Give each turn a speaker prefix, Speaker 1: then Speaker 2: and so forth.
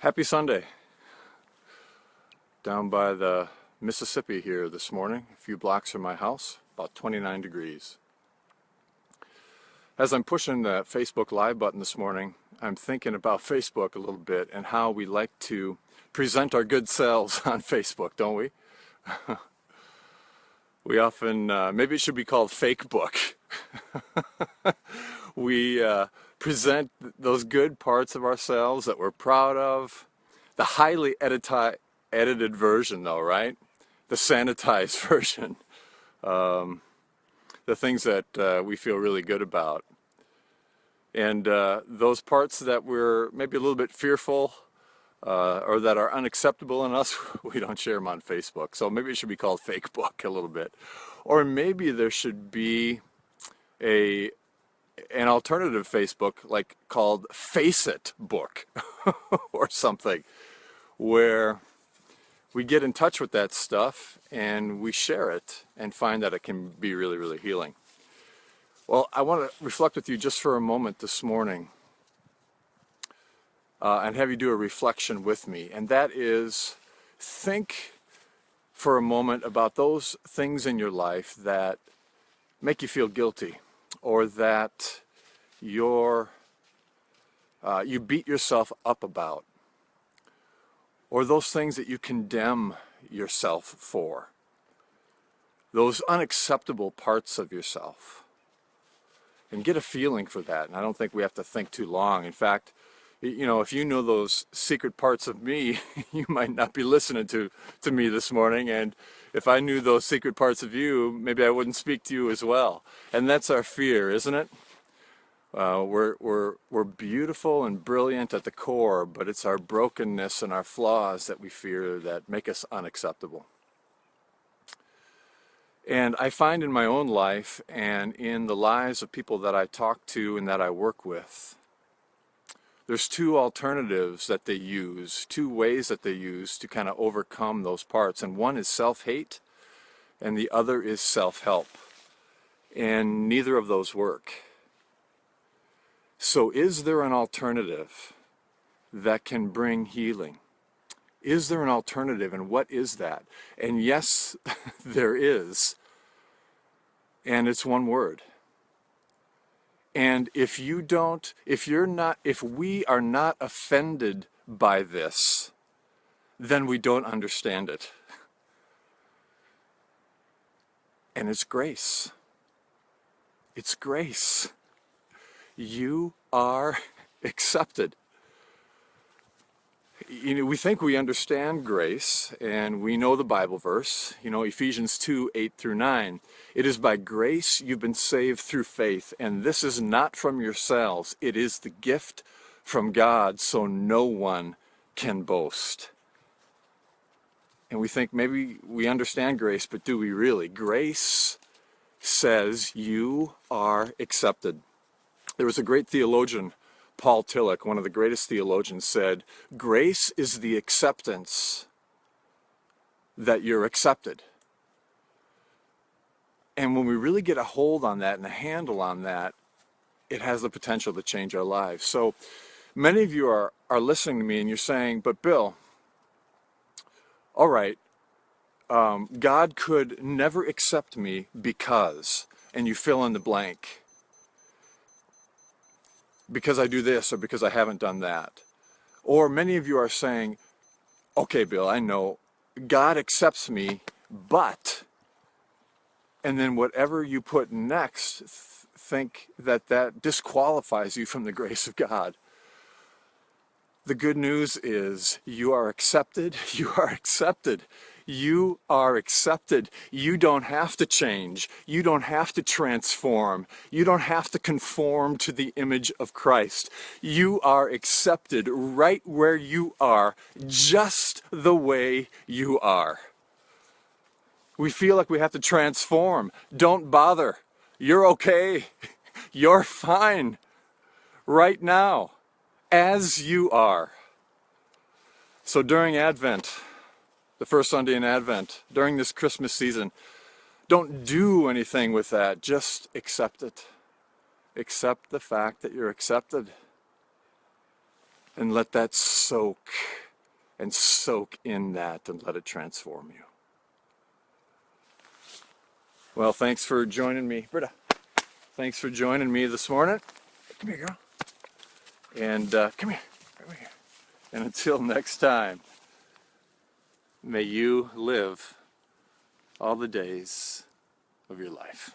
Speaker 1: Happy Sunday. Down by the Mississippi here this morning, a few blocks from my house, about 29 degrees. As I'm pushing the Facebook Live button this morning, I'm thinking about Facebook a little bit and how we like to present our good selves on Facebook, don't we? We often, maybe it should be called fake book. We present those good parts of ourselves that we're proud of. The highly edited version though, right? The sanitized version. The things that we feel really good about. And those parts that we're maybe a little bit fearful or that are unacceptable in us, we don't share them on Facebook. So maybe it should be called fake book a little bit. Or maybe there should be an alternative Facebook like called Face It Book or something, where we get in touch with that stuff and we share it and find that it can be really, really healing. Well, I want to reflect with you just for a moment this morning and have you do a reflection with me. And that is, think for a moment about those things in your life that make you feel guilty, or that you beat yourself up about, or those things that you condemn yourself for, those unacceptable parts of yourself. And get a feeling for that. And I don't think we have to think too long. In fact, you know, if you know those secret parts of me, you might not be listening to me this morning. And if I knew those secret parts of you, maybe I wouldn't speak to you as well. And that's our fear, isn't it? We're beautiful and brilliant at the core, but it's our brokenness and our flaws that we fear that make us unacceptable. And I find in my own life and in the lives of people that I talk to and that I work with, there's two alternatives that they use, two ways that they use to kind of overcome those parts. And one is self-hate and the other is self-help. And neither of those work. So is there an alternative that can bring healing? Is there an alternative, and what is that? And yes, there is. And it's one word. And if we are not offended by this, then we don't understand it. And it's grace. It's grace. You are accepted. You know, we think we understand grace, and we know the Bible verse, you know, Ephesians 2:8-9. It is by grace you've been saved through faith, and this is not from yourselves. It is the gift from God, so no one can boast. And we think maybe we understand grace, but do we really? Grace says you are accepted. There was a great theologian, Paul Tillich, one of the greatest theologians, said, grace is the acceptance that you're accepted. And when we really get a hold on that and a handle on that, it has the potential to change our lives. So many of you are listening to me and you're saying, but Bill, all right, God could never accept me because, and you fill in the blank. Because I do this or because I haven't done that. Or many of you are saying, okay, Bill, I know God accepts me, but, and then whatever you put next, think that disqualifies you from the grace of God. The good news is you are accepted. You are accepted. You are accepted. You don't have to change. You don't have to transform. You don't have to conform to the image of Christ. You are accepted right where you are, just the way you are. We feel like we have to transform. Don't bother. You're okay. You're fine right now, as you are. So during Advent, the first Sunday in Advent, during this Christmas season, don't do anything with that. Just accept it. Accept the fact that you're accepted. And let that soak in that and let it transform you. Well, thanks for joining me, Britta. Thanks for joining me this morning. Come here, girl. And come here. And until next time, may you live all the days of your life.